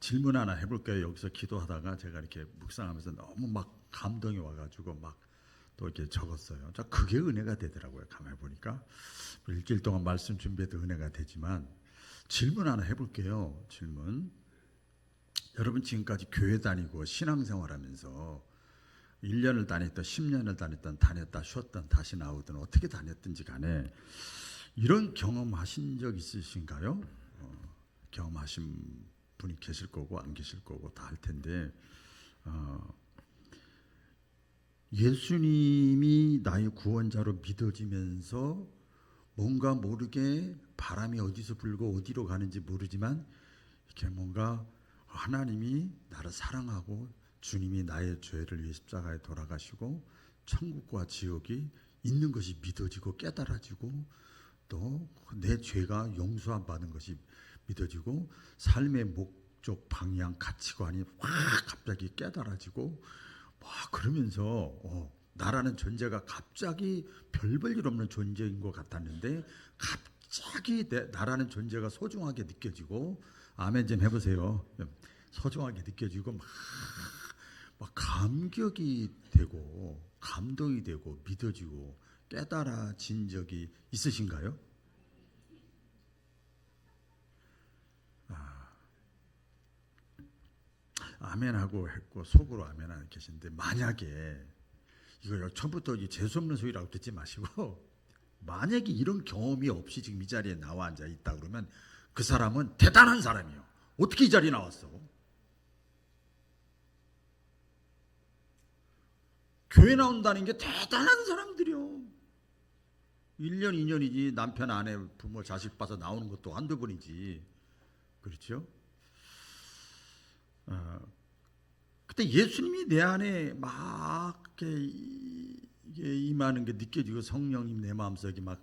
질문 하나 해볼까요? 여기서 기도하다가 제가 이렇게 묵상하면서 너무 막 감동이 와가지고 막 또 이렇게 적었어요. 자, 그게 은혜가 되더라고요. 가만히 보니까 일주일 동안 말씀 준비해도 은혜가 되지만 질문 하나 해볼게요. 질문. 여러분 지금까지 교회 다니고 신앙생활하면서 1년을 다녔던 10년을 다녔던 다녔다 쉬었던 다시 나오든 어떻게 다녔든지 간에 이런 경험하신 적 있으신가요? 경험하신 분이 계실 거고 안 계실 거고 다 할 텐데 예수님이 나의 구원자로 믿어지면서 뭔가 모르게 바람이 어디서 불고 어디로 가는지 모르지만 이렇게 뭔가 하나님이 나를 사랑하고 주님이 나의 죄를 위해 십자가에 돌아가시고 천국과 지옥이 있는 것이 믿어지고 깨달아지고 또 내 죄가 용서함 받은 것이 믿어지고 삶의 목적, 방향, 가치관이 확 갑자기 깨달아지고 막 그러면서 나라는 존재가 갑자기 별 볼 일 없는 존재인 것 같았는데 갑자기 나라는 존재가 소중하게 느껴지고 아멘 좀 해보세요. 소중하게 느껴지고 막 감격이 되고 감동이 되고 믿어지고 깨달아진 적이 있으신가요? 아멘하고 했고 속으로 아멘하고 계신데 만약에 이거 처음부터 재수없는 소리라고 듣지 마시고 만약에 이런 경험이 없이 지금 이 자리에 나와 앉아 있다 그러면 그 사람은 대단한 사람이에요. 어떻게 이 자리에 나왔어? 교회 나온다는 게 대단한 사람들이요. 1년 2년이지 남편 아내 부모 자식 봐서 나오는 것도 한두 번이지. 그렇죠? 그때 예수님이 내 안에 막 이게 임하는 게 느껴지고 성령님 내 마음속에 막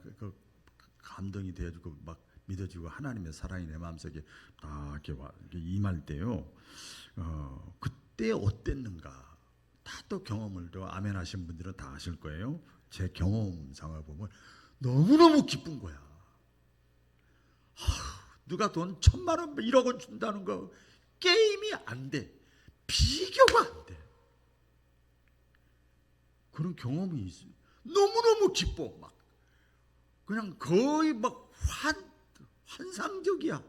감동이 되어지고 막 믿어지고 하나님의 사랑이 내 마음속에 딱 이렇게 임할 때요. 그때 어땠는가? 다 또 경험을 또 아멘 하신 분들은 다 아실 거예요. 제 경험상을 보면 너무너무 기쁜 거야. 누가 돈 1,000만 원, 1억 원 준다는 거 게임이 안 돼. 비교가 안 돼. 그런 경험이 있어요. 너무너무 기뻐. 막 그냥 거의 막 환상적이야.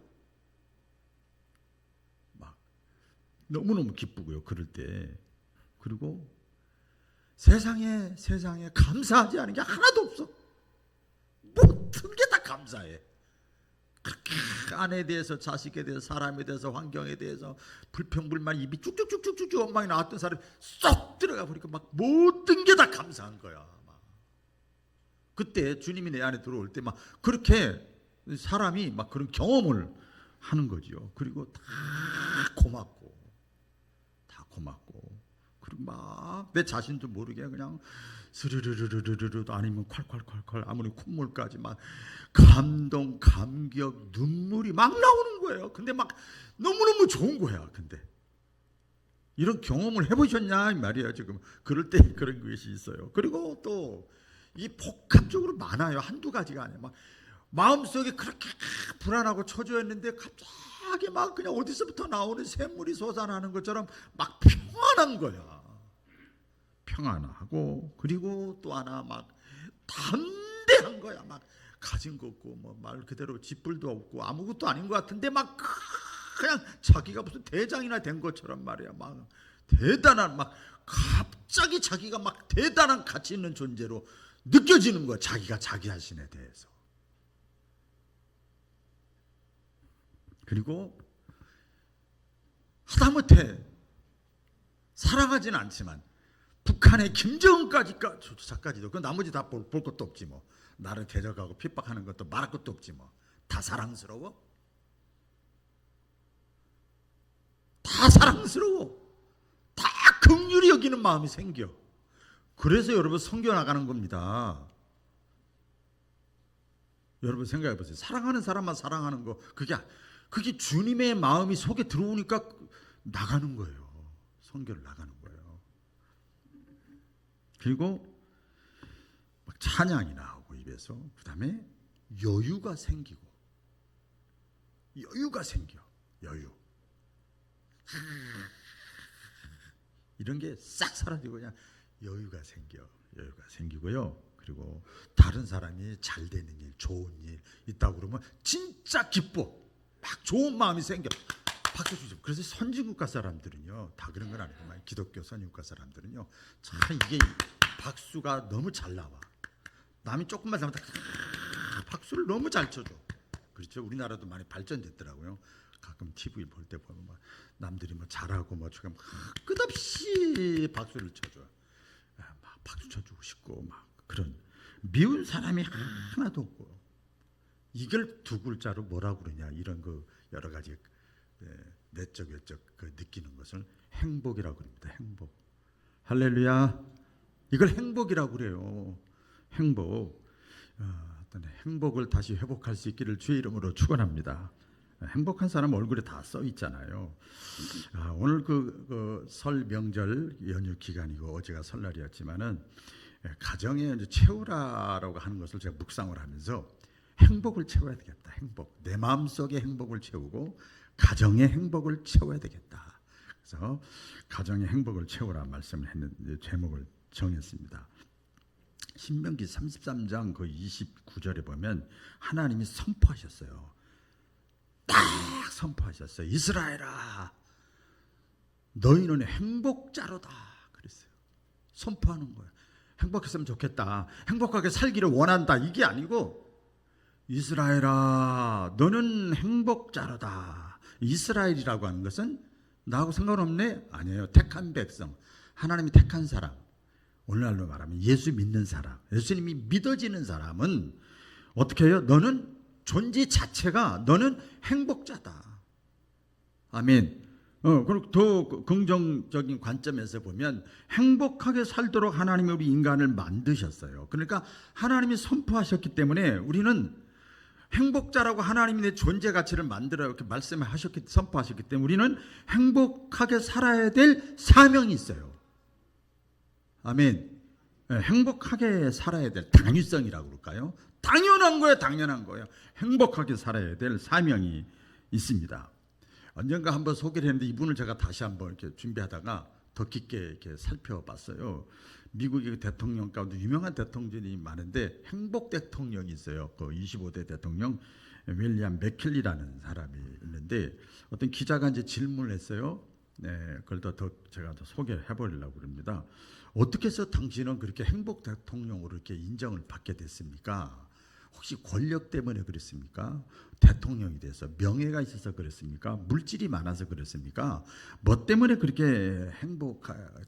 막 너무너무 기쁘고요. 그럴 때. 그리고 세상에 감사하지 않은 게 하나도 없어. 모든 게 다 감사해. 아내에 대해서, 자식에 대해서, 사람에 대해서, 환경에 대해서 불평불만 입이 쭉쭉쭉쭉쭉 엉망이 나왔던 사람이 쏙 들어가 보니까 막 모든 게 다 감사한 거야. 막. 그때 주님이 내 안에 들어올 때 막 그렇게 사람이 막 그런 경험을 하는 거죠. 그리고 다 고맙고 그리고 막 내 자신도 모르게 그냥 스르르르르르르 아니면 콸콸콸콸 아무리 콧물까지 막 감동, 감격, 눈물이 막 나오는 거예요. 근데 막 너무너무 좋은 거야. 근데 이런 경험을 해보셨냐 이 말이에요. 지금 그럴 때 그런 것이 있어요. 그리고 또 이 복합적으로 많아요. 한두 가지가 아니에요. 막 마음속에 그렇게 불안하고 초조했는데 갑자기 막 그냥 어디서부터 나오는 샘물이 솟아나는 것처럼 막 평안한 거야. 평안하고 그리고 또 하나 막 담대한 거야. 막 가진 거 없고 뭐 말 그대로 쥐뿔도 없고 아무것도 아닌 것 같은데 막 그냥 자기가 무슨 대장이나 된 것처럼 말이야. 막 대단한 막 갑자기 자기가 막 대단한 가치 있는 존재로 느껴지는 거야. 자기가 자기 자신에 대해서. 그리고 하다못해 사랑하지는 않지만 북한의 김정은까지도 그 나머지 다 볼 것도 없지 뭐. 나를 대적하고 핍박하는 것도 말할 것도 없지 뭐. 다 사랑스러워? 다 사랑스러워. 다 긍휼히 여기는 마음이 생겨. 그래서 여러분 섬겨 나가는 겁니다. 여러분 생각해 보세요. 사랑하는 사람만 사랑하는 거 그게 주님의 마음이 속에 들어오니까 나가는 거예요. 선교를 나가는 거예요. 그리고 막 찬양이 나오고 입에서 그 다음에 여유가 생겨. 여유. 이런 게 싹 사라지고 그냥 여유가 생기고요. 그리고 다른 사람이 잘 되는 일, 좋은 일 있다고 그러면 진짜 기뻐. 막 좋은 마음이 생겨. 박수 주죠. 그래서 선진국가 사람들은요, 다 그런 건 아니지만 기독교 선진국가 사람들은요, 참 이게 박수가 너무 잘 나와. 남이 조금만 잘못하면 박수를 너무 잘 쳐줘. 그렇죠. 우리나라도 많이 발전됐더라고요. 가끔 TV 볼 때 보면 막 남들이 뭐 잘하고 뭐 저게 막 끝없이 박수를 쳐줘. 막 박수 쳐주고 싶고 막 그런 미운 사람이 하나도 없고, 이걸 두 글자로 뭐라고 그러냐, 이런 그 여러 가지 내적 외적 그 느끼는 것을 행복이라고 합니다. 행복. 할렐루야. 이걸 행복이라고 그래요. 행복. 어떤 행복을 다시 회복할 수 있기를 주의 이름으로 축원합니다. 행복한 사람 얼굴에 다 써 있잖아요. 오늘 설 명절 연휴 기간이고 어제가 설날이었지만은 가정에 이제 채우라라고 하는 것을 제가 묵상을 하면서 행복을 채워야 되겠다. 행복. 내 마음속에 행복을 채우고 가정의 행복을 채워야 되겠다. 그래서 가정의 행복을 채우라 말씀을 했는데 제목을 정했습니다. 신명기 33장 그 29절에 보면 하나님이 선포하셨어요. 딱 선포하셨어요. 이스라엘아, 너희는 행복자로다 그랬어요. 선포하는 거예요. 행복했으면 좋겠다. 행복하게 살기를 원한다. 이게 아니고 이스라엘아, 너는 행복자로다. 이스라엘이라고 하는 것은 나하고 상관없네? 아니에요. 택한 백성, 하나님이 택한 사람, 오늘날로 말하면 예수 믿는 사람, 예수님이 믿어지는 사람은 어떻게 해요? 너는 존재 자체가 너는 행복자다. 아멘. 그리고 더 긍정적인 관점에서 보면 행복하게 살도록 하나님이 우리 인간을 만드셨어요. 그러니까 하나님이 선포하셨기 때문에 우리는 행복자라고 하나님이 내 존재 가치를 만들어 이렇게 선포하셨기 때문에 우리는 행복하게 살아야 될 사명이 있어요. 아멘. 행복하게 살아야 될 당위성이라고 그럴까요? 당연한 거예요. 행복하게 살아야 될 사명이 있습니다. 언젠가 한번 소개를 했는데 이분을 제가 다시 한번 이렇게 준비하다가 더 깊게 이렇게 살펴봤어요. 미국의 대통령 가운데 유명한 대통령이 많은데 행복 대통령이 있어요. 그 25대 대통령 윌리엄 맥킬리라는 사람이 있는데 어떤 기자가 이제 질문을 했어요. 네, 그걸 더 제가 더 소개해 보려고 합니다. 어떻게 해서 당신은 그렇게 행복 대통령으로 이렇게 인정을 받게 됐습니까? 혹시 권력 때문에 그랬습니까? 대통령이 돼서 명예가 있어서 그랬습니까? 물질이 많아서 그랬습니까? 뭐 때문에 그렇게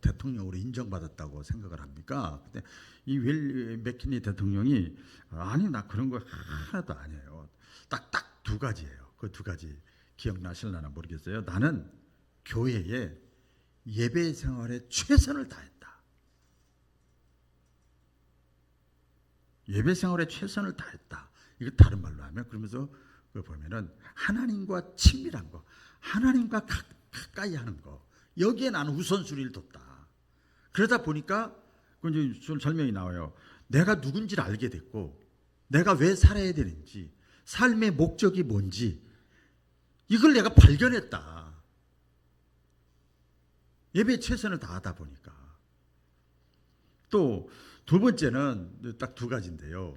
대통령으로 인정받았다고 생각을 합니까? 근데 이 맥키니 대통령이 아니, 나 그런 거 하나도 아니에요. 딱 두 가지예요. 그 두 가지 기억나실려나 모르겠어요. 나는 교회에 예배 생활에 최선을 다했다. 예배 생활에 최선을 다했다. 이거 다른 말로 하면, 그러면서 그 보면은 하나님과 친밀한 거, 하나님과 가까이 하는 거, 여기에 나는 우선순위를 뒀다. 그러다 보니까 이제 좀 설명이 나와요. 내가 누군지를 알게 됐고, 내가 왜 살아야 되는지, 삶의 목적이 뭔지, 이걸 내가 발견했다. 예배에 최선을 다하다 보니까. 또 두 번째는 딱 두 가지인데요.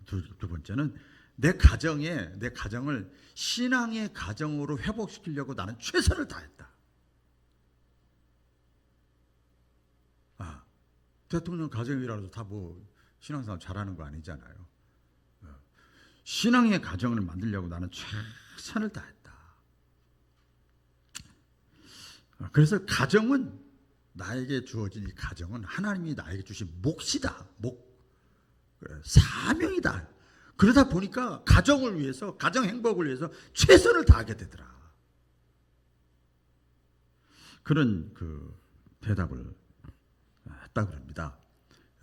두 번째는 내 가정을 신앙의 가정으로 회복시키려고 나는 최선을 다했다. 대통령 가정이라도 다 뭐 신앙생활 잘하는 거 아니잖아요. 신앙의 가정을 만들려고 나는 최선을 다했다. 그래서 가정은, 나에게 주어진 이 가정은 하나님이 나에게 주신 몫이다. 사명이다. 그러다 보니까 가정을 위해서, 가정 행복을 위해서 최선을 다하게 되더라. 그런 그 대답을 했다고 합니다.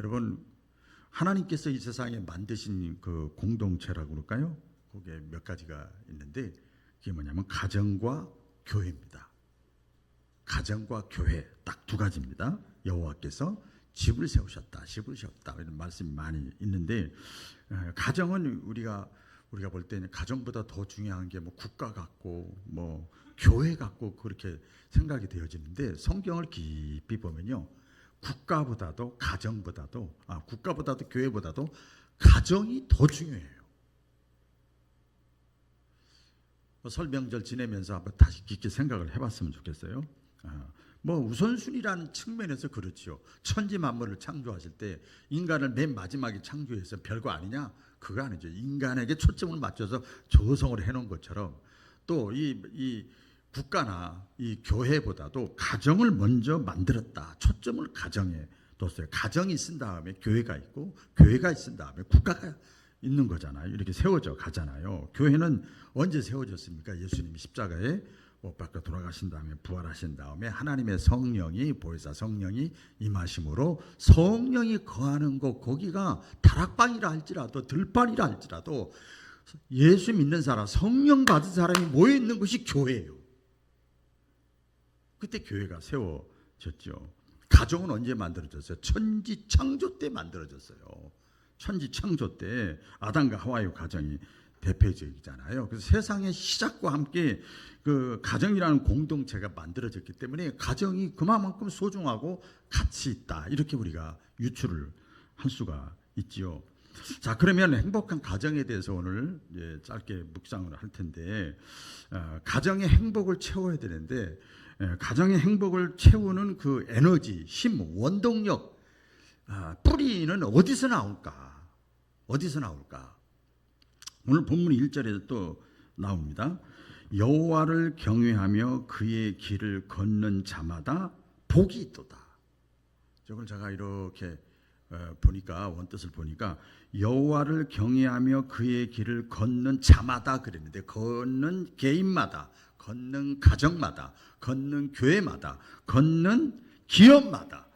여러분, 하나님께서 이 세상에 만드신 그 공동체라고 그럴까요? 거기에 몇 가지가 있는데 그게 뭐냐면 가정과 교회입니다. 가정과 교회 딱 두 가지입니다. 여호와께서 집을 세우셨다, 이런 말씀이 많이 있는데, 가정은 우리가 볼 때는 가정보다 더 중요한 게 뭐 국가 같고 뭐 교회 갖고 그렇게 생각이 되어지는데 성경을 깊이 보면요. 국가보다도 교회보다도 가정이 더 중요해요. 설 명절 지내면서 한번 다시 깊게 생각을 해봤으면 좋겠어요. 뭐 우선순위라는 측면에서 그렇죠. 천지 만물을 창조하실 때 인간을 맨 마지막에 창조해서 별거 아니냐? 그거 아니죠. 인간에게 초점을 맞춰서 조성을 해놓은 것처럼 또 이 국가나 이 교회보다도 가정을 먼저 만들었다. 초점을 가정에 뒀어요. 가정이 있은 다음에 교회가 있고 교회가 있은 다음에 국가가 있는 거잖아요. 이렇게 세워져 가잖아요. 교회는 언제 세워졌습니까? 예수님이 십자가에 못 박혀 돌아가신 다음에 부활하신 다음에 하나님의 성령이 보혜사 성령이 임하심으로 성령이 거하는 곳 거기가 다락방이라 할지라도 들판이라 할지라도 예수 믿는 사람 성령 받은 사람이 모여 있는 것이 교회예요. 그때 교회가 세워졌죠. 가정은 언제 만들어졌어요? 천지 창조 때 만들어졌어요. 천지 창조 때 아담과 하와의 가정이 대표적이잖아요. 그래서 세상의 시작과 함께 그 가정이라는 공동체가 만들어졌기 때문에 가정이 그만큼 소중하고 가치 있다. 이렇게 우리가 유추를 할 수가 있지요. 자, 그러면 행복한 가정에 대해서 오늘 짧게 묵상을 할 텐데 가정의 행복을 채워야 되는데 가정의 행복을 채우는 그 에너지, 힘, 원동력 뿌리는 어디서 나올까? 어디서 나올까? 오늘 본문 1절에 또 나옵니다. 여호와를 경외하며 그의 길을 걷는 자마다 복이 있도다. 저걸 제가 이렇게 보니까 원뜻을 보니까 여호와를 경외하며 그의 길을 걷는 자마다 그랬는데 걷는 개인마다, 걷는 가정마다, 걷는 교회마다, 걷는 기업마다,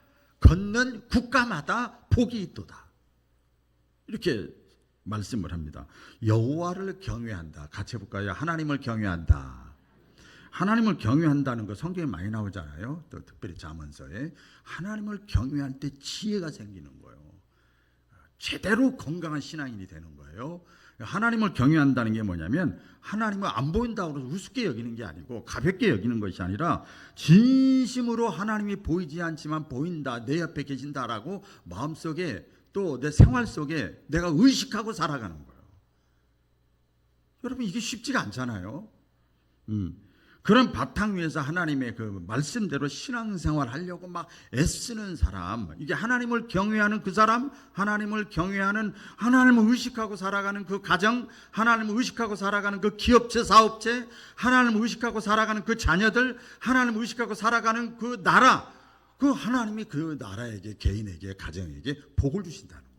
걷는 국가마다 복이 있도다. 이렇게 말씀을 합니다. 여호와를 경외한다. 같이 해볼까요? 하나님을 경외한다. 하나님을 경외한다는 거 성경에 많이 나오잖아요. 또 특별히 잠언서에 하나님을 경외할 때 지혜가 생기는 거예요. 제대로 건강한 신앙인이 되는 거예요. 하나님을 경외한다는 게 뭐냐면 하나님을 안 보인다고 해서 우습게 여기는 게 아니고 가볍게 여기는 것이 아니라 진심으로 하나님이 보이지 않지만 보인다, 내 옆에 계신다라고 마음속에 또 내 생활 속에 내가 의식하고 살아가는 거예요. 여러분 이게 쉽지가 않잖아요. 그런 바탕 위에서 하나님의 그 말씀대로 신앙생활 하려고 막 애쓰는 사람, 이게 하나님을 경외하는 그 사람, 하나님을 경외하는, 하나님을 의식하고 살아가는 그 가정, 하나님을 의식하고 살아가는 그 기업체, 사업체, 하나님을 의식하고 살아가는 그 자녀들, 하나님을 의식하고 살아가는 그 나라, 그 하나님이 그 나라에게, 개인에게, 가정에게 복을 주신다는 거예요.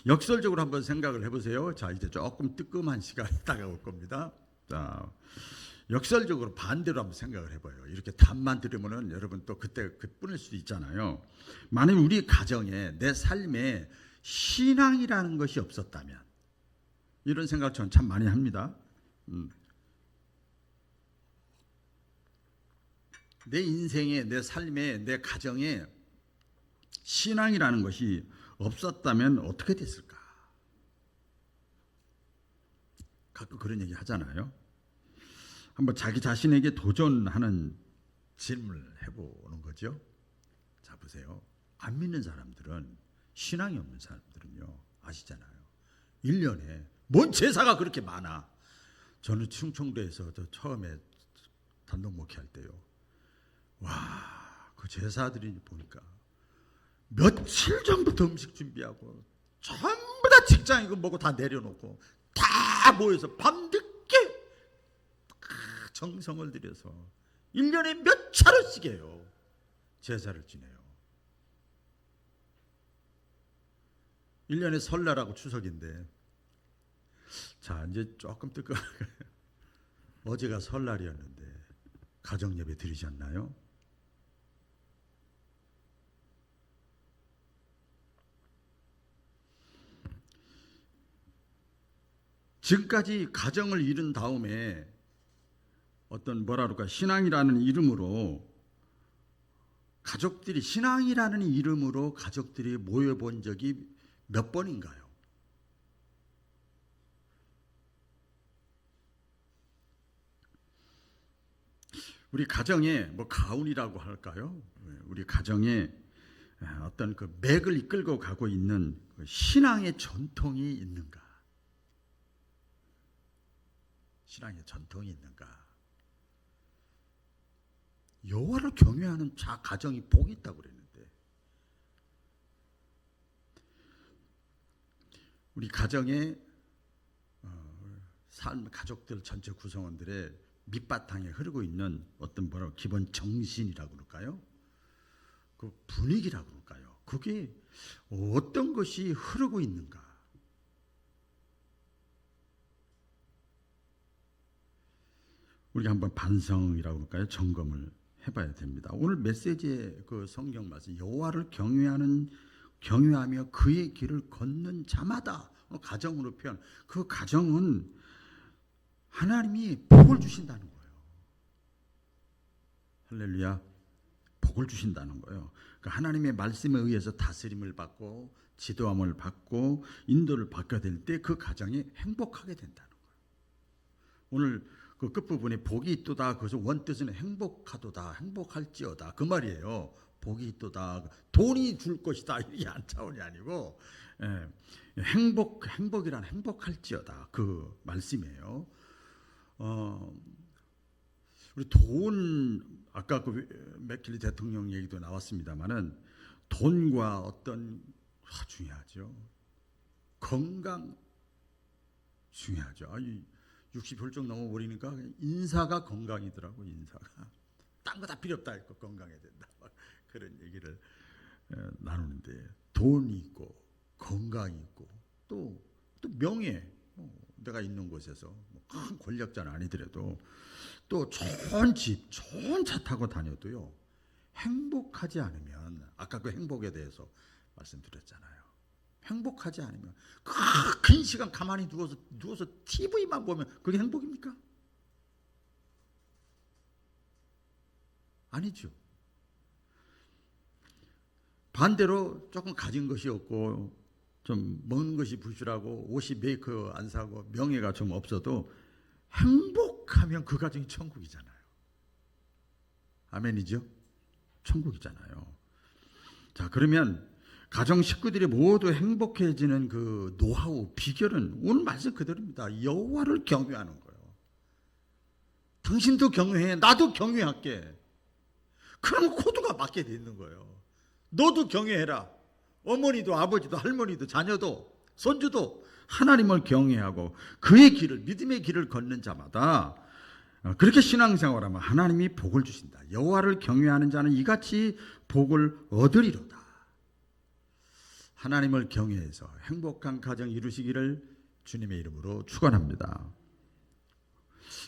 역설적으로 한번 생각을 해보세요. 자, 이제 조금 뜨끔한 시간이 다가올 겁니다. 자, 역설적으로 반대로 한번 생각을 해봐요. 이렇게 답만 들으면은 여러분 또 그때 뿐일 수도 있잖아요. 만약 우리 가정에 내 삶에 신앙이라는 것이 없었다면, 이런 생각 저는 참 많이 합니다. 내 인생에, 내 삶에, 내 가정에 신앙이라는 것이 없었다면 어떻게 됐을까? 가끔 그런 얘기 하잖아요. 한번 자기 자신에게 도전하는 질문을 해보는 거죠. 자, 보세요. 안 믿는 사람들은, 신앙이 없는 사람들은요, 아시잖아요. 1년에 뭔 제사가 그렇게 많아. 저는 충청도에서 처음에 단독 목회할 때요. 와, 그 제사들이 보니까 며칠 전부터 음식 준비하고 전부 다 직장이고 뭐고 다 내려놓고 다 모여서 밤늦게 정성을 들여서 1년에 몇 차례씩 해요. 제사를 지내요. 1년에 설날하고 추석인데, 자, 이제 조금 뜨거워요. 어제가 설날이었는데 가정예배 드리셨나요? 지금까지 가정을 이룬 다음에 어떤 뭐라 그럴까, 신앙이라는 이름으로 가족들이, 신앙이라는 이름으로 가족들이 모여본 적이 몇 번인가요? 우리 가정에 뭐 가훈이라고 할까요? 우리 가정에 어떤 그 맥을 이끌고 가고 있는 신앙의 전통이 있는가? 신앙의 전통이 있는가? 여호와를 경외하는 가정이 복이 있다고 그랬는데, 우리 가정의 삶, 가족들 전체 구성원들의 밑바탕에 흐르고 있는 어떤 뭐라고 기본 정신이라고 그럴까요? 그 분위기라고 그럴까요? 그게 어떤 것이 흐르고 있는가? 우리가 한번 반성이라고 그럴까요? 점검을 해봐야 됩니다. 오늘 메시지의 그 성경 말씀, 여호와를 경외하며 그의 길을 걷는 자마다, 가정으로 표현, 그 가정은 하나님이 복을 주신다는 거예요. 할렐루야. 복을 주신다는 거예요. 그러니까 하나님의 말씀에 의해서 다스림을 받고 지도함을 받고 인도를 받게 될 때 그 가정이 행복하게 된다는 거예요. 오늘 그 끝부분에 복이 있도다. 그래서 원뜻은 행복하도다, 행복할지어다 그 말이에요. 복이 있도다, 돈이 줄 것이다 이게 차원이 아니고 행복이란 행복할지어다 그 말씀이에요. 우리 돈, 아까 그 맥킬리 대통령 얘기도 나왔습니다만은 돈과 어떤 중요하죠. 건강 중요하죠. 60 훌쩍 넘어버리니까 인사가 건강이더라고. 인사가 딴 거 다 필요 없다. 건강해야 된다. 그런 얘기를 나누는데, 돈이 있고 건강이 있고 또 명예, 내가 있는 곳에서 큰 권력자는 아니더라도 또 좋은 집, 좋은 차 타고 다녀도요, 행복하지 않으면, 아까 그 행복에 대해서 말씀드렸잖아요. 행복하지 않으면 긴 시간 가만히 누워서 TV만 보면 그게 행복입니까? 아니죠. 반대로 조금 가진 것이 없고 좀 먹는 것이 부실하고 옷이 메이크 안 사고 명예가 좀 없어도 행복하면 그 가정이 천국이잖아요. 아멘이죠? 천국이잖아요. 자, 그러면 가정 식구들이 모두 행복해지는 그 노하우, 비결은 오늘 말씀 그대로입니다. 여호와를 경외하는 거예요. 당신도 경외해, 나도 경외할게. 그럼 코드가 맞게 돼 있는 거예요. 너도 경외해라. 어머니도 아버지도 할머니도 자녀도 손주도 하나님을 경외하고 그의 길을, 믿음의 길을 걷는 자마다 그렇게 신앙생활하면 하나님이 복을 주신다. 여호와를 경외하는 자는 이같이 복을 얻으리로다. 하나님을 경외해서 행복한 가정 이루시기를 주님의 이름으로 축원합니다.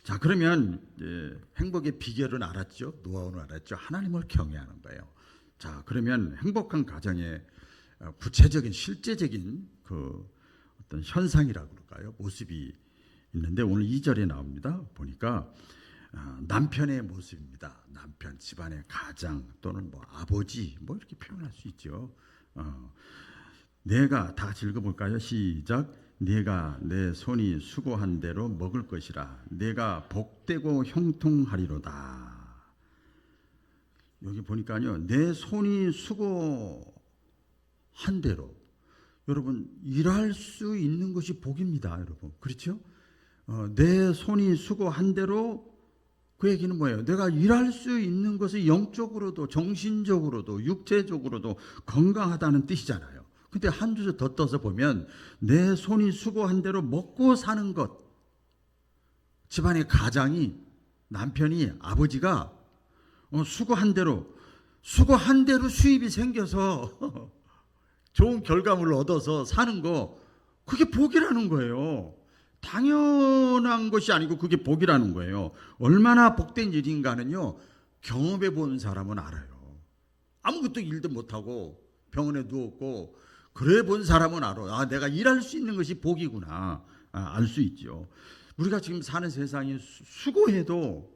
자, 그러면 행복의 비결은 알았죠? 노하우는 알았죠? 하나님을 경외하는 거예요. 자, 그러면 행복한 가정의 구체적인 실제적인 그 어떤 현상이라고 그럴까요? 모습이 있는데 오늘 2절에 나옵니다. 보니까 남편의 모습입니다. 남편, 집안의 가장 또는 뭐 아버지 뭐 이렇게 표현할 수 있죠. 내가 다 같이 읽어볼까요? 시작. 내가 내 손이 수고한 대로 먹을 것이라. 내가 복되고 형통하리로다. 여기 보니까요, 내 손이 수고한 대로, 여러분 일할 수 있는 것이 복입니다, 여러분. 그렇죠? 내 손이 수고한 대로, 그 얘기는 뭐예요? 내가 일할 수 있는 것이 영적으로도 정신적으로도 육체적으로도 건강하다는 뜻이잖아요. 근데 한 줄 더 떠서 보면 내 손이 수고한 대로 먹고 사는 것, 집안의 가장이, 남편이, 아버지가 수고한 대로 수입이 생겨서 좋은 결과물을 얻어서 사는 거, 그게 복이라는 거예요. 당연한 것이 아니고 그게 복이라는 거예요. 얼마나 복된 일인가는요, 경험해 본 사람은 알아요. 아무것도 일도 못하고 병원에 누웠고 그래 본 사람은 알아. 내가 일할 수 있는 것이 복이구나. 알 수 있죠. 우리가 지금 사는 세상이 수고해도,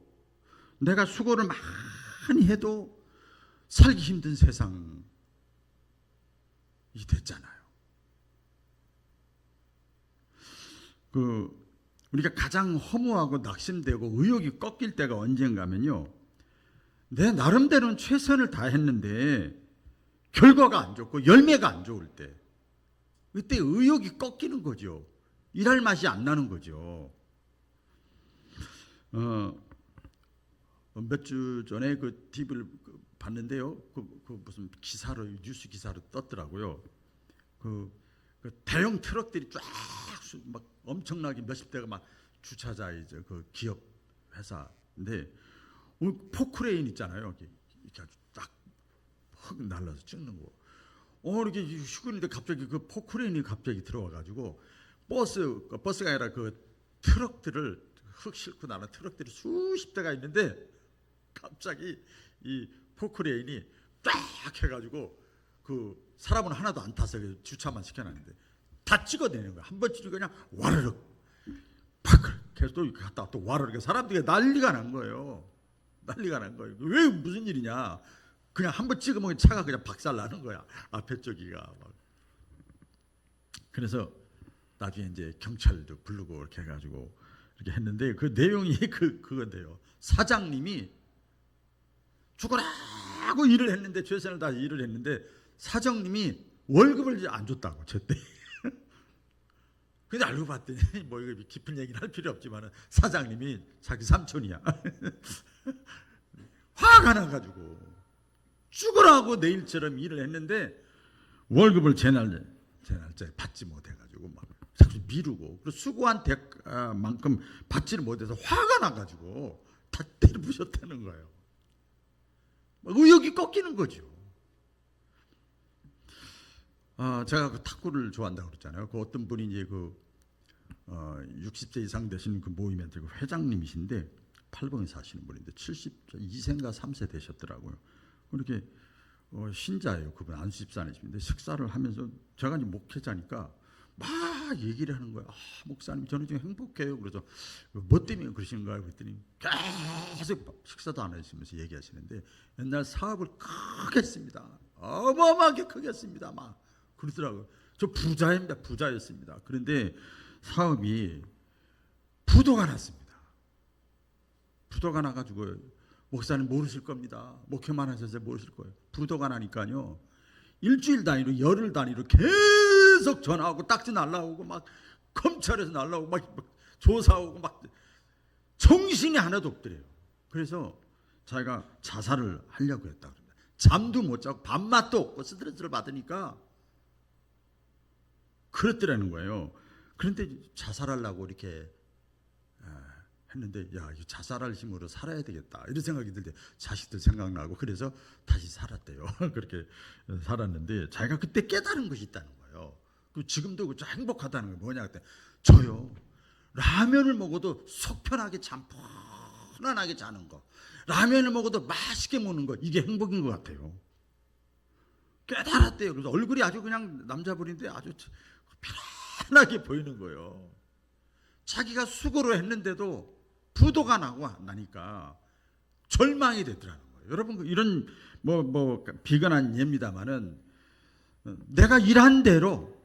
내가 수고를 많이 해도 살기 힘든 세상이 됐잖아요. 우리가 가장 허무하고 낙심되고 의욕이 꺾일 때가 언젠가면요, 내 나름대로는 최선을 다했는데 결과가 안 좋고 열매가 안 좋을 때 그때 의욕이 꺾이는 거죠. 일할 맛이 안 나는 거죠. 몇 주 전에 그 TV를 봤는데요. 그 무슨 기사로 뉴스 기사로 떴더라고요. 그 대형 트럭들이 쫙 막 엄청나게 몇십 대가 막 주차자에 그 기업 회사인데 포크레인 있잖아요. 이렇게 아주 딱 흙 날라서 찍는 거. 이렇게 휴근인데 갑자기 그 포크레인이 갑자기 들어와가지고 버스가 아니라 그 트럭들을 흙 싣고 나는 트럭들이 수십 대가 있는데 갑자기 이 포크레인이 쫙 해가지고 그 사람은 하나도 안 타서 주차만 시켜놨는데 다 찍어내는 거야. 한 번 찍으니까 그냥 와르륵 팍 계속 또 갔다 또 와르륵 사람들이 난리가 난 거예요. 난리가 난 거예요. 왜 무슨 일이냐? 그냥 한 번 찍으면 차가 그냥 박살 나는 거야. 앞에 쪽이가 막. 그래서 나중에 이제 경찰도 부르고 이렇게 해가지고 이렇게 했는데 그 내용이 그건데요. 사장님이 죽어라고 일을 했는데 최선을 다해 일을 했는데 사장님이 월급을 안 줬다고 제때. 근데 알고 봤더니 뭐 이거 깊은 얘기는 할 필요 없지만 사장님이 자기 삼촌이야. 화가 나가지고 죽으라고 내일처럼 일을 했는데 월급을 제 날짜에 받지 못해가지고 막 자꾸 미루고 그리고 수고한 대가만큼 받지를 못해서 화가 나가지고 다 때려부셨다는 거예요. 의욕이 꺾이는 거죠. 제가 그 탁구를 좋아한다고 그랬잖아요. 그 어떤 분이 이제 60세 이상 되시는 그 모임에 그 회장님이신데 팔봉에 사시는 분인데 72세인가 3세 되셨더라고요. 그렇게 신자예요. 그분 안수집사님인데 식사를 하면서 제가 이제 목회자니까 막 얘기를 하는 거예요. 목사님 저는 지금 행복해요. 그래서 뭐 때문에 그러시는가요? 그랬더니 계속 식사도 안 하시면서 얘기하시는데 옛날 사업을 크게 했습니다. 어마어마하게 크게 했습니다. 막 그러더라고요. 저 부자입니다. 부자였습니다. 그런데 사업이 부도가 났습니다. 부도가 나가지고 목사님 모르실 겁니다. 목회만 하셔서 모르실 거예요. 부도가 나니까요. 일주일 단위로 열흘 단위로 계속 전화하고 딱지 날라오고 막 검찰에서 날라오고 막 조사하고 막 정신이 하나도 없더래요. 그래서 자기가 자살을 하려고 했다 그럽니다. 잠도 못 자고 밥맛도 없고 스트레스를 받으니까 그랬더라는 거예요. 그런데 자살하려고 이렇게 했는데 야, 이거 자살할 힘으로 살아야 되겠다 이런 생각이 들 때 자식들 생각나고 그래서 다시 살았대요. 그렇게 살았는데 자기가 그때 깨달은 것이 있다는 거예요. 지금도 행복하다는 게 뭐냐 그때 저요 라면을 먹어도 속 편하게 잠 편안하게 자는 거, 라면을 먹어도 맛있게 먹는 거 이게 행복인 것 같아요. 깨달았대요. 그래서 얼굴이 아주 그냥 남자분인데 아주 편안하게 보이는 거예요. 자기가 수고를 했는데도 부도가 나니까 절망이 되더라는 거예요. 여러분 이런 비근한 예입니다만은 내가 일한 대로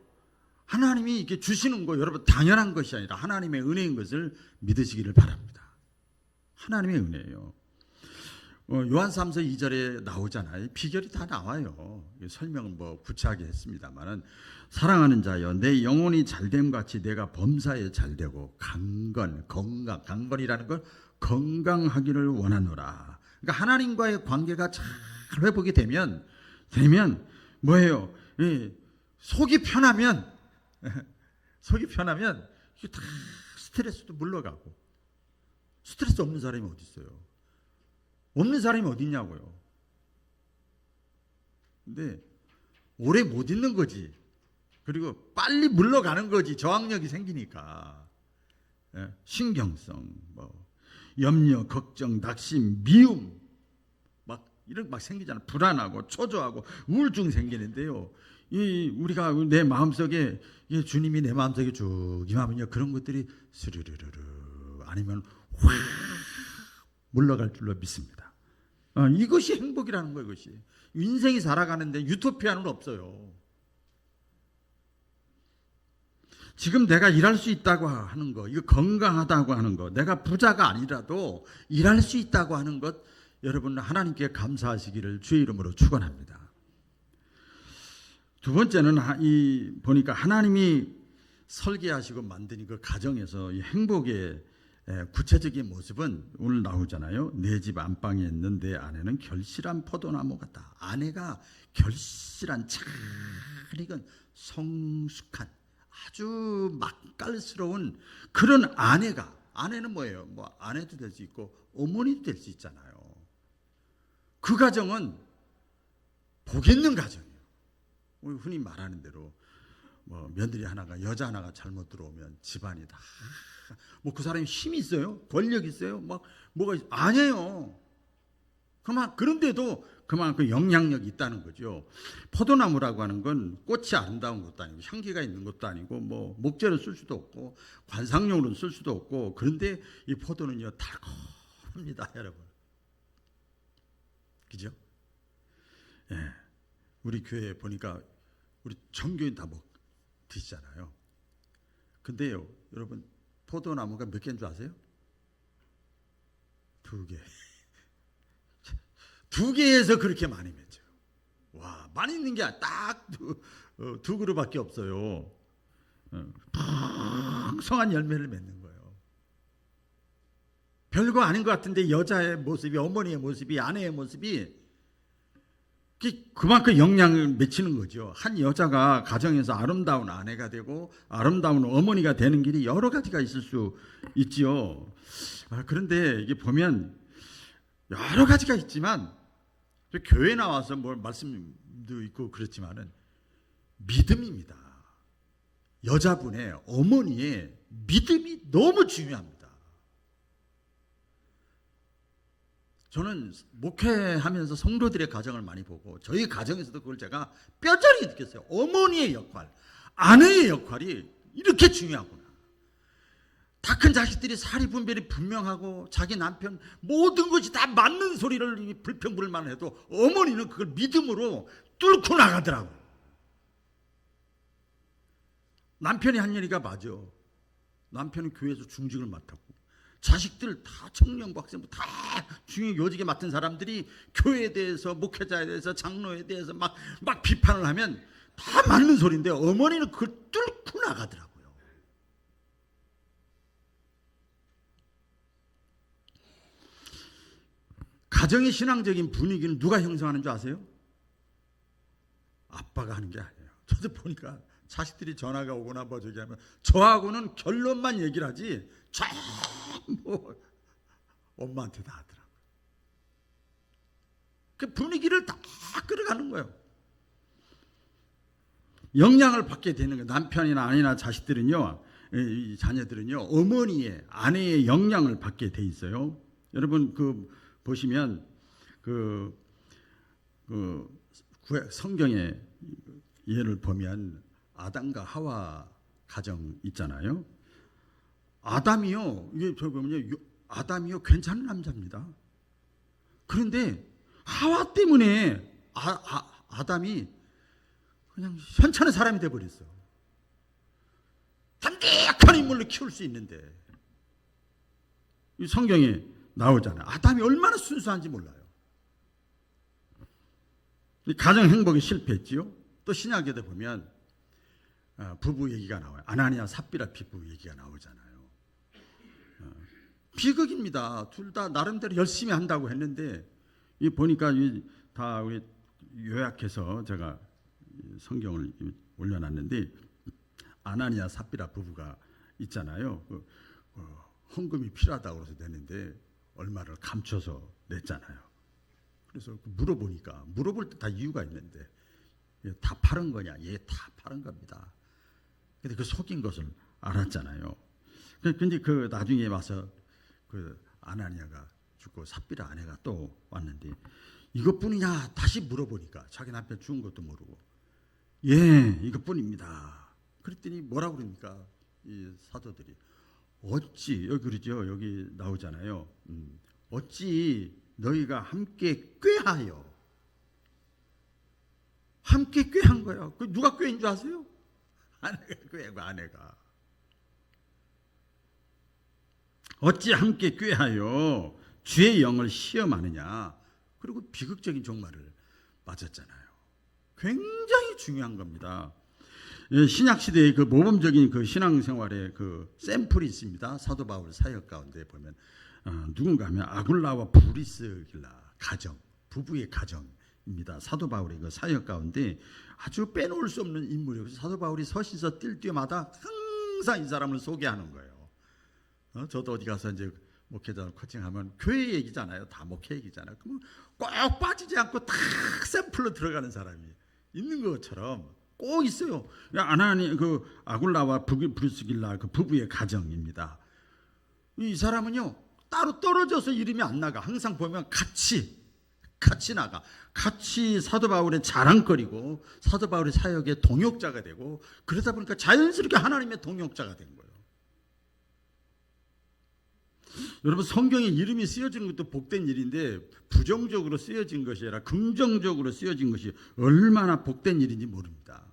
하나님이 이렇게 주시는 거 여러분 당연한 것이 아니라 하나님의 은혜인 것을 믿으시기를 바랍니다. 하나님의 은혜예요. 요한 3서 2절에 나오잖아요. 비결이 다 나와요. 설명은 구체하게 했습니다만은 사랑하는 자여 내 영혼이 잘됨 같이 내가 범사에 잘되고 강건이라는 건 건강하기를 원하노라. 그러니까 하나님과의 관계가 잘 회복이 되면 뭐예요? 속이 편하면 이게 다 스트레스도 물러가고. 스트레스 없는 사람이 어디 있어요? 없는 사람이 어디 있냐고요. 근데 오래 못 있는 거지. 그리고 빨리 물러가는 거지. 저항력이 생기니까. 신경성, 염려, 걱정, 낙심, 미움 이런 생기잖아. 불안하고 초조하고 우울증 생기는데요. 우리가 내 마음속에 주님이 내 마음속에 쭉 임하면요 그런 것들이 스르르르르 아니면 확 물러갈 줄로 믿습니다. 이것이 행복이라는 거예요. 이것이 인생이 살아가는데 유토피아는 없어요. 지금 내가 일할 수 있다고 하는 거, 이거 건강하다고 하는 거, 내가 부자가 아니라도 일할 수 있다고 하는 것, 여러분 하나님께 감사하시기를 주의 이름으로 축원합니다. 두 번째는 보니까 하나님이 설계하시고 만드는 그 가정에서 이 행복의 구체적인 모습은 오늘 나오잖아요. 내 집 안방에 있는 내 아내는 결실한 포도나무 같다. 아내가 결실한 잘 익은 성숙한 아주 맛깔스러운 그런 아내는 뭐예요? 뭐 아내도 될 수 있고 어머니도 될 수 있잖아요. 그 가정은 복 있는 가정이에요. 우리 흔히 말하는 대로 뭐 며느리 하나가 여자 하나가 잘못 들어오면 집안이 다 뭐 그 사람이 힘이 있어요? 권력 있어요? 막 뭐가 아니에요. 그런데도 그만큼 영향력이 있다는 거죠. 포도나무라고 하는 건 꽃이 아름다운 것도 아니고 향기가 있는 것도 아니고 뭐 목재로 쓸 수도 없고 관상용으로 쓸 수도 없고 그런데 이 포도는요 달콤합니다, 여러분. 그죠? 예. 우리 교회에 보니까 우리 전교인 다 드시잖아요. 근데요, 여러분 포도나무가 몇 개인 줄 아세요? 2개. 2개에서 그렇게 많이 맺어요. 와, 많이 있는 게 딱 두 그루밖에 없어요. 풍성한 열매를 맺는 거예요. 별거 아닌 것 같은데 여자의 모습이, 어머니의 모습이, 아내의 모습이 그만큼 영향을 미치는 거죠. 한 여자가 가정에서 아름다운 아내가 되고 아름다운 어머니가 되는 길이 여러 가지가 있을 수 있지요. 그런데 이게 보면 여러 가지가 있지만 교회 나와서 뭘 말씀도 있고 그렇지만은 믿음입니다. 여자분의 어머니의 믿음이 너무 중요합니다. 저는 목회하면서 성도들의 가정을 많이 보고 저희 가정에서도 그걸 제가 뼈저리게 느꼈어요. 어머니의 역할, 아내의 역할이 이렇게 중요하구나. 다 큰 자식들이 사리 분별이 분명하고 자기 남편 모든 것이 다 맞는 소리를 불평불만 해도 어머니는 그걸 믿음으로 뚫고 나가더라고요. 남편이 한 얘기가 맞아. 남편은 교회에서 중직을 맡았고 자식들 다 청년부 학생부 다 중요 요직에 맡은 사람들이 교회에 대해서 목회자에 대해서 장로에 대해서 막 비판을 하면 다 맞는 소리인데 어머니는 그걸 뚫고 나가더라고요. 가정의 신앙적인 분위기는 누가 형성하는 줄 아세요? 아빠가 하는 게 아니에요. 저도 보니까 자식들이 전화가 오거나 뭐 저기 하면 저하고는 결론만 얘기를 하지 전부 엄마한테 다 하더라고요. 그 분위기를 다 끌어가는 거예요. 영향을 받게 되는 거예요. 남편이나 아내나 자식들은요, 이 자녀들은요, 어머니의 아내의 영향을 받게 돼 있어요. 여러분 보시면 성경의 예를 보면 아담과 하와 가정 있잖아요. 아담이요 괜찮은 남자입니다. 그런데 하와 때문에 아담이 그냥 현찮은 사람이 돼버렸어. 담백한 인물로 키울 수 있는데 이 성경에 나오잖아요. 아담이 얼마나 순수한지 몰라요. 가정 행복이 실패했지요. 또 신약에도 보면 부부 얘기가 나와요. 아나니아 삽비라 부부 얘기가 나오잖아요. 비극입니다. 둘 다 나름대로 열심히 한다고 했는데 이 보니까 다 우리 요약해서 제가 성경을 올려놨는데 아나니아 삽비라 부부가 있잖아요. 헌금이 필요하다고 해서 냈는데 얼마를 감춰서 냈잖아요. 그래서 물어볼 때 다 이유가 있는데 다 팔은 거냐? 예, 다 팔은 겁니다. 근데 그 속인 것을 알았잖아요. 근데 나중에 와서 아나니아가 죽고 삽비라 아내가 또 왔는데 이것뿐이냐? 다시 물어보니까 자기 남편 죽은 것도 모르고 예, 이것뿐입니다. 그랬더니 뭐라고 그럽니까? 이 사도들이 어찌 여기 그러죠. 여기 나오잖아요. 어찌 너희가 함께 꾀하여 함께 꾀한 거예요. 누가 꾀인 줄 아세요? 아내가 꾀고 아내가 어찌 함께 꾀하여 주의 영을 시험하느냐. 그리고 비극적인 종말을 맞았잖아요. 굉장히 중요한 겁니다. 신약 시대의 그 모범적인 그 신앙생활의 그 샘플이 있습니다. 사도 바울 사역 가운데 보면 누군가 하면 아굴라와 브리스길라 가정, 부부의 가정입니다. 사도 바울의 그 사역 가운데 아주 빼놓을 수 없는 인물이에요. 그래서 사도 바울이 서신서 뛸 때마다 항상 이 사람을 소개하는 거예요. 저도 어디 가서 이제 목회자 코칭하면 교회 얘기잖아요. 다 목회 얘기잖아요. 그러면 꼭 빠지지 않고 다 샘플로 들어가는 사람이 있는 것처럼 꼭 있어요. 아나니 그 아굴라와 브리스길라 그 부부의 가정입니다. 이 사람은요 따로 떨어져서 이름이 안 나가. 항상 보면 같이 나가. 같이 사도 바울의 자랑거리고 사도 바울의 사역의 동역자가 되고 그러다 보니까 자연스럽게 하나님의 동역자가 된 거예요. 여러분 성경에 이름이 쓰여지는 것도 복된 일인데 부정적으로 쓰여진 것이 아니라 긍정적으로 쓰여진 것이 얼마나 복된 일인지 모릅니다.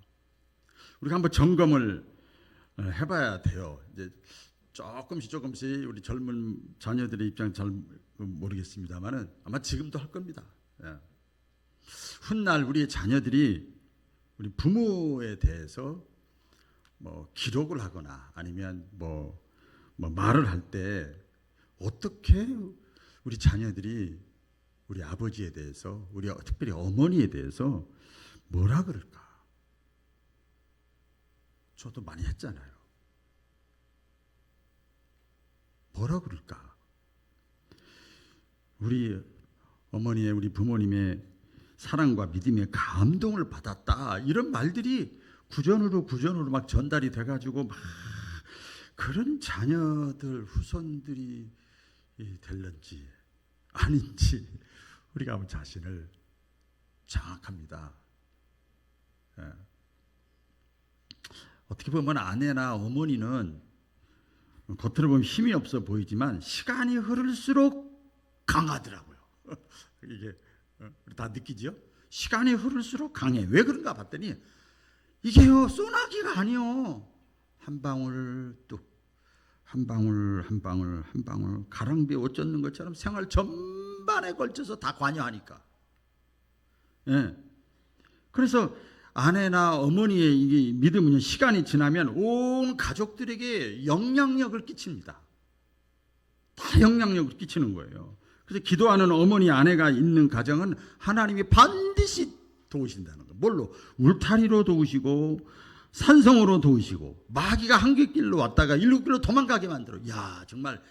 우리가 한번 점검을 해봐야 돼요. 이제 조금씩 우리 젊은 자녀들의 입장 잘 모르겠습니다만은 아마 지금도 할 겁니다. 훗날 우리의 자녀들이 우리 부모에 대해서 뭐 기록을 하거나 아니면 뭐 말을 할 때 어떻게 우리 자녀들이 우리 아버지에 대해서 우리 특별히 어머니에 대해서 뭐라 그럴까? 저도 많이 했잖아요. 뭐라 그럴까? 우리 어머니의 우리 부모님의 사랑과 믿음의 감동을 받았다. 이런 말들이 구전으로 막 전달이 돼가지고 막 그런 자녀들 후손들이 될런지 아닌지 우리가 한번 자신을 장악합니다. 어떻게 보면 아내나 어머니는 겉으로 보면 힘이 없어 보이지만 시간이 흐를수록 강하더라고요. 이게 우리 다 느끼죠? 시간이 흐를수록 강해. 왜 그런가 봤더니 이게요 소나기가 아니요. 한 방울 뚝 한 방울 가랑비에 옷 젖는 것처럼 생활 전반에 걸쳐서 다 관여하니까. 그래서 아내나 어머니의 이 믿음은 시간이 지나면 온 가족들에게 영향력을 끼칩니다. 다 영향력을 끼치는 거예요. 그래서 기도하는 어머니, 아내가 있는 가정은 하나님이 반드시 도우신다는 거예요. 뭘로? 울타리로 도우시고 산성으로 도우시고 마귀가 한 길로 왔다가 일곱 길로 도망가게 만들어. 야 정말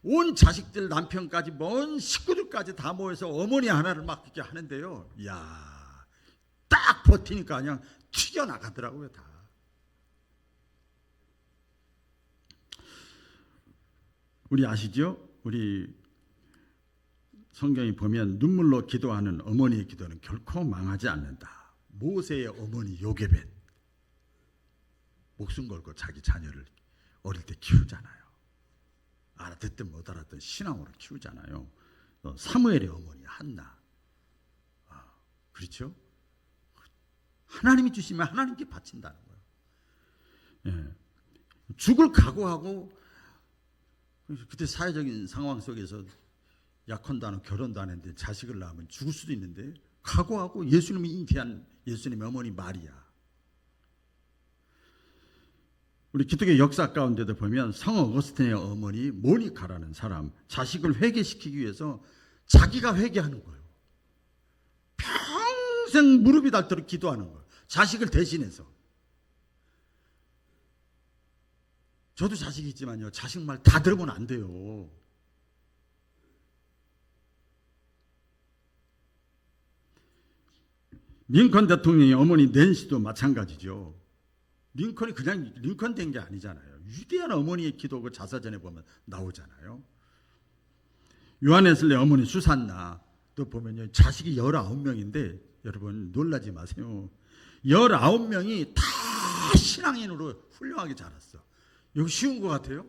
온 자식들 남편까지 먼 식구들까지 다 모여서 어머니 하나를 막 이렇게 하는데요. 야 딱 버티니까 그냥 튀겨나가더라고요 다. 우리 아시죠? 우리 성경에 보면 눈물로 기도하는 어머니의 기도는 결코 망하지 않는다. 모세의 어머니 요게벳 목숨 걸고 자기 자녀를 어릴 때 키우잖아요. 알아듣든 못 알아듣든 신앙으로 키우잖아요. 사무엘의 어머니 한나. 그렇죠? 하나님이 주시면 하나님께 바친다는 거예요. 죽을 각오하고 그때 사회적인 상황 속에서 약혼도 안 하고 결혼도 안 했는데 자식을 낳으면 죽을 수도 있는데 각오하고 예수님이 잉태한 예수님의 어머니 마리아. 우리 기독교 역사 가운데도 보면 성 어거스틴의 어머니 모니카라는 사람 자식을 회개시키기 위해서 자기가 회개하는 거예요. 평생 무릎이 닳도록 기도하는 거예요. 자식을 대신해서. 저도 자식이 있지만요. 자식 말 다 들으면 안 돼요. 링컨 대통령의 어머니 낸시도 마찬가지죠. 링컨이 그냥 링컨 된 게 아니잖아요. 위대한 어머니의 기도가 자서전에 보면 나오잖아요. 요한웨슬리 어머니 수산나 또 보면요. 자식이 19명인데 여러분 놀라지 마세요. 19명이 다 신앙인으로 훌륭하게 자랐어. 이거 쉬운 것 같아요?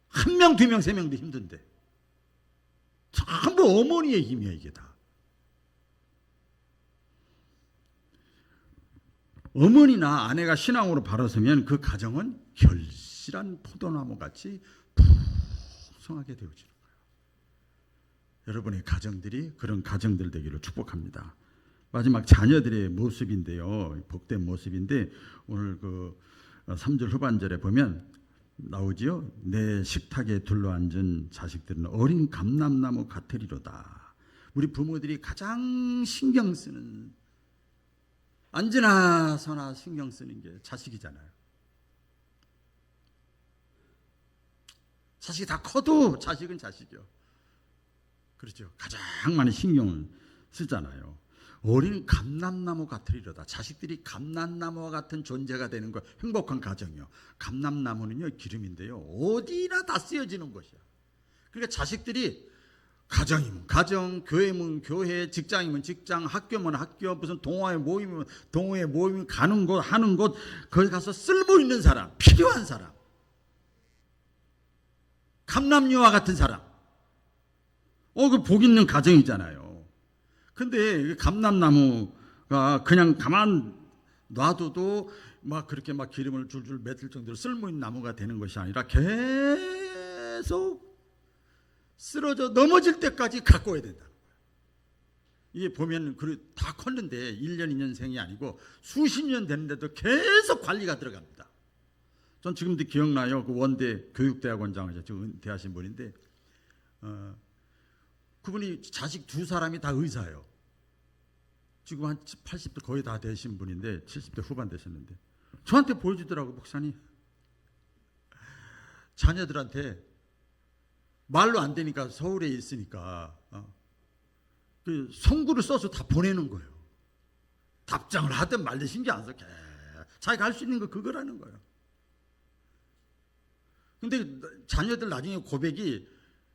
한 명, 두 명, 세 명도 힘든데 전부 어머니의 힘이야 이게 다. 어머니나 아내가 신앙으로 바라서면 그 가정은 결실한 포도나무 같이 풍성하게 되어지는 거예요. 여러분의 가정들이 그런 가정들 되기를 축복합니다. 마지막 자녀들의 모습인데요. 복된 모습인데 오늘 그 3절 후반절에 보면 나오지요. 내 식탁에 둘러앉은 자식들은 어린 감람나무 같으리로다. 우리 부모들이 가장 신경 쓰는, 언제나 서나 신경 쓰는 게 자식이잖아요. 자식이 다 커도 자식은 자식이요. 그렇죠. 가장 많이 신경을 쓰잖아요. 어린 감람나무 같으리로다. 자식들이 감람나무와 같은 존재가 되는 거, 행복한 가정이요. 감람나무는요 기름인데요, 어디나 다 쓰여지는 것이야. 그러니까 자식들이 가정이면 가정, 교회면 교회, 직장이면 직장, 학교면 학교, 무슨 동호회 모임이면 동호회 모임, 가는 곳 하는 곳, 거기 가서 쓸모 있는 사람, 필요한 사람, 감람류와 같은 사람, 그 복 있는 가정이잖아요. 근데 감람나무가 그냥 가만 놔둬도 막 그렇게 막 기름을 줄줄 맺을 정도로 쓸모 있는 나무가 되는 것이 아니라 계속 쓰러져 넘어질 때까지 갖고 와야 된다는 거예요. 이게 보면 다 컸는데 1년, 2년생이 아니고 수십 년 됐는데도 계속 관리가 들어갑니다. 전 지금도 기억나요. 그 원대 교육대학원장을 지금 은퇴하신 분인데 그분이 자식 2사람이 다 의사예요. 지금 한 80대 거의 다 되신 분인데 70대 후반 되셨는데 저한테 보여주더라고. 목사님, 자녀들한테 말로 안 되니까 서울에 있으니까 그 성구를 써서 다 보내는 거예요. 답장을 하든 말든 신경 안 써. 자기가 할 수 있는 거 그거라는 거예요. 근데 자녀들 나중에 고백이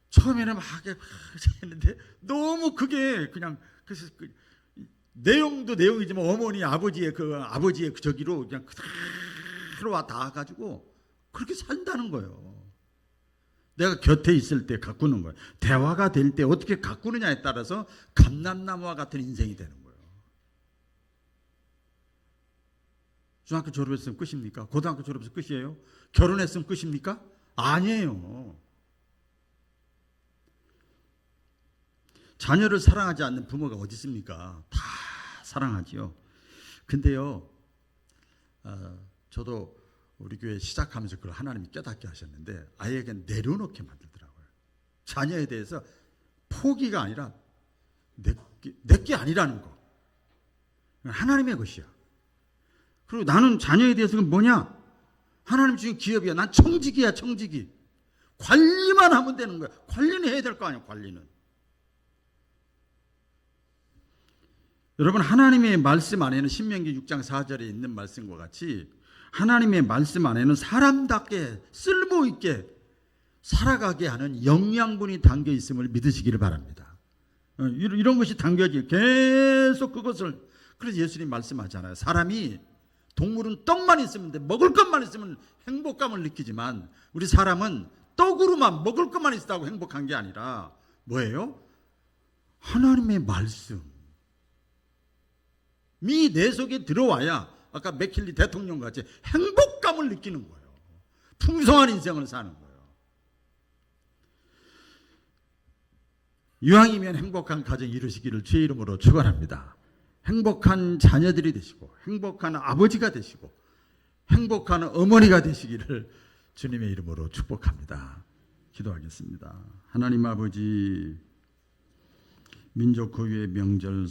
처음에는 막 했는데 너무 그게 그냥 그래서 내용도 내용이지만 어머니 아버지의 저기로 그냥 그대로 와 닿아가지고 그렇게 산다는 거예요. 내가 곁에 있을 때 가꾸는 거예요. 대화가 될 때 어떻게 가꾸느냐에 따라서 감람나무와 같은 인생이 되는 거예요. 중학교 졸업했으면 끝입니까? 고등학교 졸업했으면 끝이에요? 결혼했으면 끝입니까? 아니에요. 자녀를 사랑하지 않는 부모가 어디 있습니까? 다 사랑하지요. 근데요, 저도 우리 교회 시작하면서 그걸 하나님이 깨닫게 하셨는데 아이에게 내려놓게 만들더라고요. 자녀에 대해서 포기가 아니라 내게 아니라는 거. 하나님의 것이야. 그리고 나는 자녀에 대해서는 뭐냐? 하나님 주신 기업이야. 난 청직이야, 청직이. 관리만 하면 되는 거야. 관리는 해야 될 거 아니야, 관리는. 여러분, 하나님의 말씀 안에는 신명기 6장 4절에 있는 말씀과 같이 하나님의 말씀 안에는 사람답게 쓸모있게 살아가게 하는 영양분이 담겨 있음을 믿으시기를 바랍니다. 이런 것이 담겨지 계속 그것을. 그래서 예수님 말씀하잖아요. 사람이, 동물은 떡만 있으면 돼. 먹을 것만 있으면 행복감을 느끼지만 우리 사람은 떡으로만 먹을 것만 있다고 행복한 게 아니라 뭐예요? 하나님의 말씀이 내 속에 들어와야 아까 맥킬리 대통령 같이 행복감을 느끼는 거예요. 풍성한 인생을 사는 거예요. 이왕이면 행복한 가정 이루시기를 주의 이름으로 축원합니다. 행복한 자녀들이 되시고 행복한 아버지가 되시고 행복한 어머니가 되시기를 주님의 이름으로 축복합니다. 기도하겠습니다. 하나님 아버지, 민족 고유의 명절